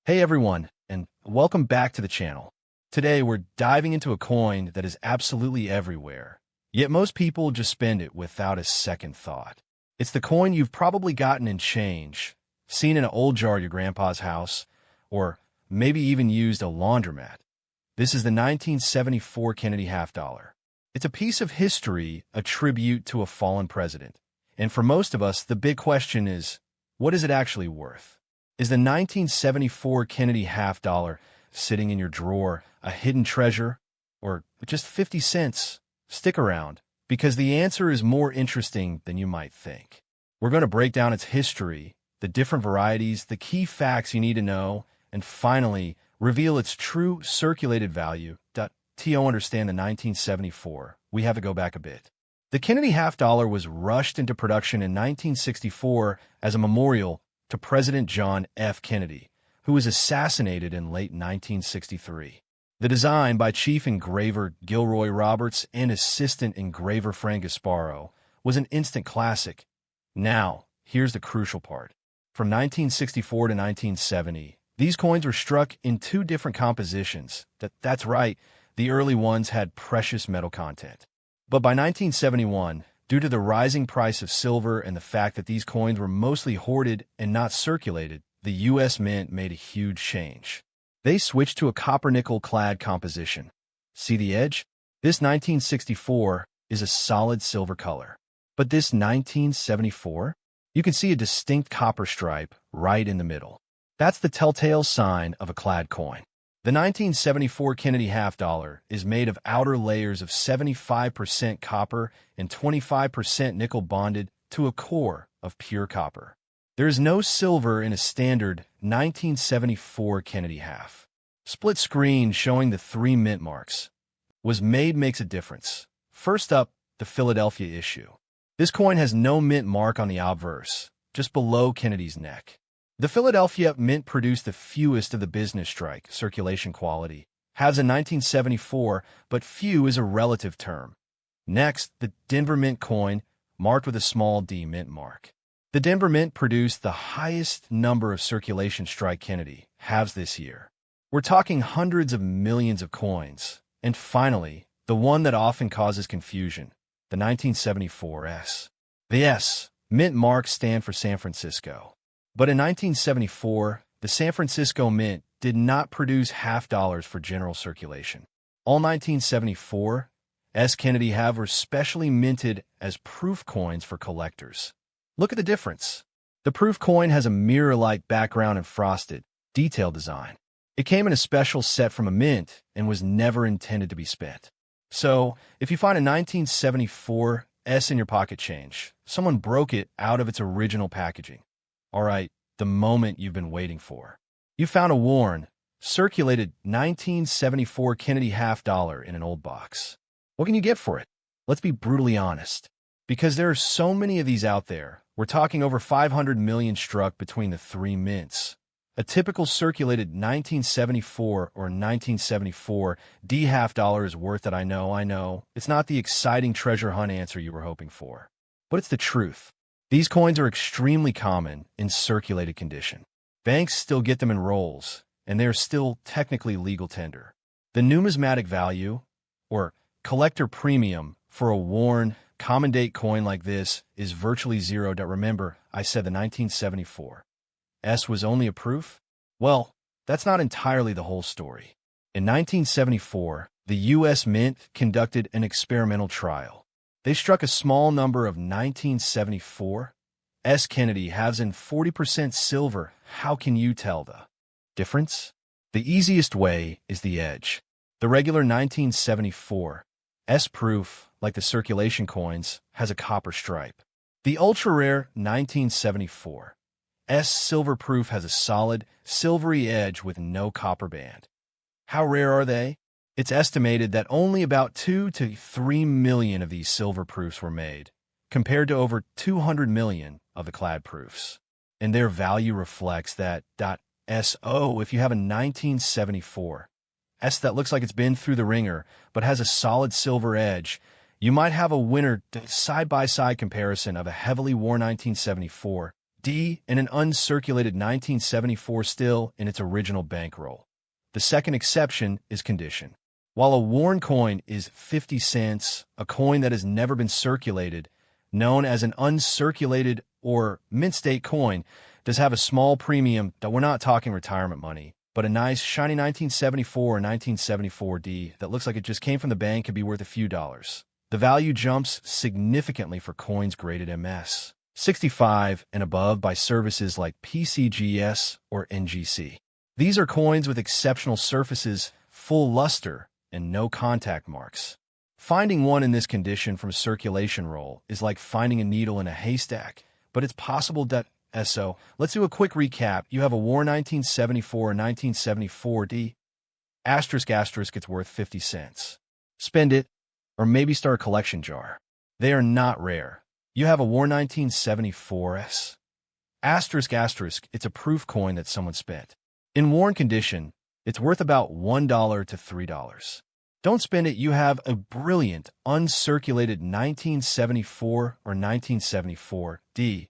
Hey everyone, and welcome back to the channel. Today we're diving into a coin that is absolutely everywhere, yet most people just spend it without a second thought. It's the coin you've probably gotten in change, seen in an old jar at your grandpa's house, or maybe even used a laundromat. This is the 1974 Kennedy half dollar. It's a piece of history, a tribute to a fallen president. And for most of us, the big question is, what is it actually worth? Is the 1974 Kennedy half dollar sitting in your drawer a hidden treasure, or just 50 cents? Stick around, because the answer is more interesting than you might think. We're going to break down its history, the different varieties, the key facts you need to know, and finally, reveal its true circulated value. To understand the 1974, we have to go back a bit. The Kennedy half dollar was rushed into production in 1964 as a memorial to President John F. Kennedy, who was assassinated in late 1963. The design by Chief Engraver Gilroy Roberts and Assistant Engraver Frank Gasparo was an instant classic. Now, here's the crucial part. From 1964 to 1970, these coins were struck in two different compositions. That's right, the early ones had precious metal content. But by 1971, due to the rising price of silver and the fact that these coins were mostly hoarded and not circulated, the U.S. Mint made a huge change. They switched to a copper-nickel clad composition. See the edge? This 1964 is a solid silver color. But this 1974? You can see a distinct copper stripe right in the middle. That's the telltale sign of a clad coin. The 1974 Kennedy half dollar is made of outer layers of 75% copper and 25% nickel bonded to a core of pure copper. There is no silver in a standard 1974 Kennedy half. Split screen showing the three mint marks. Was made makes a difference. First up, the Philadelphia issue. This coin has no mint mark on the obverse, just below Kennedy's neck. The Philadelphia Mint produced the fewest of the business strike, circulation quality, has in 1974, but few is a relative term. Next, the Denver Mint coin, marked with a small D mint mark. The Denver Mint produced the highest number of circulation strike Kennedy halves this year. We're talking hundreds of millions of coins. And finally, the one that often causes confusion, the 1974 S. The S mint marks stand for San Francisco. But in 1974, the San Francisco Mint did not produce half dollars for general circulation. All 1974 S. Kennedy halves were specially minted as proof coins for collectors. Look at the difference. The proof coin has a mirror-like background and frosted, detailed design. It came in a special set from a mint and was never intended to be spent. So, if you find a 1974 S in your pocket change, someone broke it out of its original packaging. All right, the moment you've been waiting for. You found a worn, circulated 1974 Kennedy half dollar in an old box. What can you get for it? Let's be brutally honest. Because there are so many of these out there, we're talking over 500 million struck between the three mints. A typical circulated 1974 or 1974 D half dollar is worth it, I know. It's not the exciting treasure hunt answer you were hoping for. But it's the truth. These coins are extremely common in circulated condition. Banks still get them in rolls, and they are still technically legal tender. The numismatic value, or collector premium, for a worn, common date coin like this is virtually zero. Remember, I said the 1974 S was only a proof? Well, that's not entirely the whole story. In 1974, the U.S. Mint conducted an experimental trial. They struck a small number of 1974 S. Kennedy halves in 40% silver. How can you tell the difference? The easiest way is the edge. The regular 1974 S proof, like the circulation coins, has a copper stripe. The ultra-rare 1974 S silver proof has a solid, silvery edge with no copper band. How rare are they? It's estimated that only about 2 to 3 million of these silver proofs were made, compared to over 200 million of the clad proofs. And their value reflects that. So if you have a 1974 S that looks like it's been through the ringer, but has a solid silver edge, you might have a winner side-by-side comparison of a heavily worn 1974 D, and an uncirculated 1974 still in its original bankroll. The second exception is condition. While a worn coin is 50 cents, a coin that has never been circulated, known as an uncirculated or mint state coin, does have a small premium that we're not talking retirement money, but a nice shiny 1974 or 1974 D that looks like it just came from the bank could be worth a few dollars. The value jumps significantly for coins graded MS 65 and above by services like PCGS or NGC. These are coins with exceptional surfaces, full luster, and no contact marks. Finding one in this condition from a circulation roll is like finding a needle in a haystack, but it's possible that so let's do a quick recap. You have a worn 1974 or 1974 D. Asterisk it's worth 50 cents. Spend it, or maybe start a collection jar. They are not rare. You have a worn 1974 S. Asterisk it's a proof coin that someone spent. In worn condition, it's worth about $1 to $3. Don't spend it. You have a brilliant, uncirculated 1974 or 1974 D.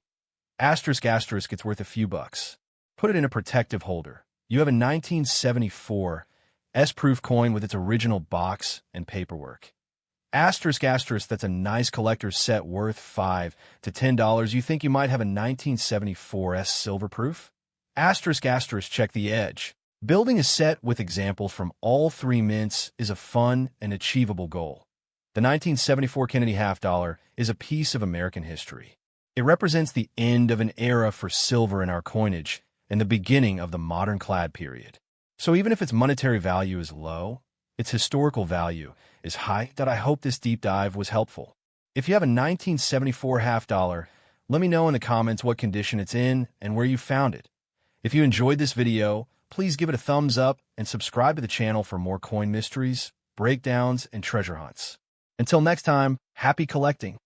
Asterisk it's worth a few bucks. Put it in a protective holder. You have a 1974 S-proof coin with its original box and paperwork. Asterisk that's a nice collector's set worth $5 to $10. You think you might have a 1974 S silver proof? Asterisk check the edge. Building a set with examples from all three mints is a fun and achievable goal. The 1974 Kennedy half dollar is a piece of American history. It represents the end of an era for silver in our coinage and the beginning of the modern clad period. So even if its monetary value is low, its historical value is high. That I hope this deep dive was helpful. If you have a 1974 half dollar, let me know in the comments what condition it's in and where you found it. If you enjoyed this video, please give it a thumbs up and subscribe to the channel for more coin mysteries, breakdowns, and treasure hunts. Until next time, happy collecting!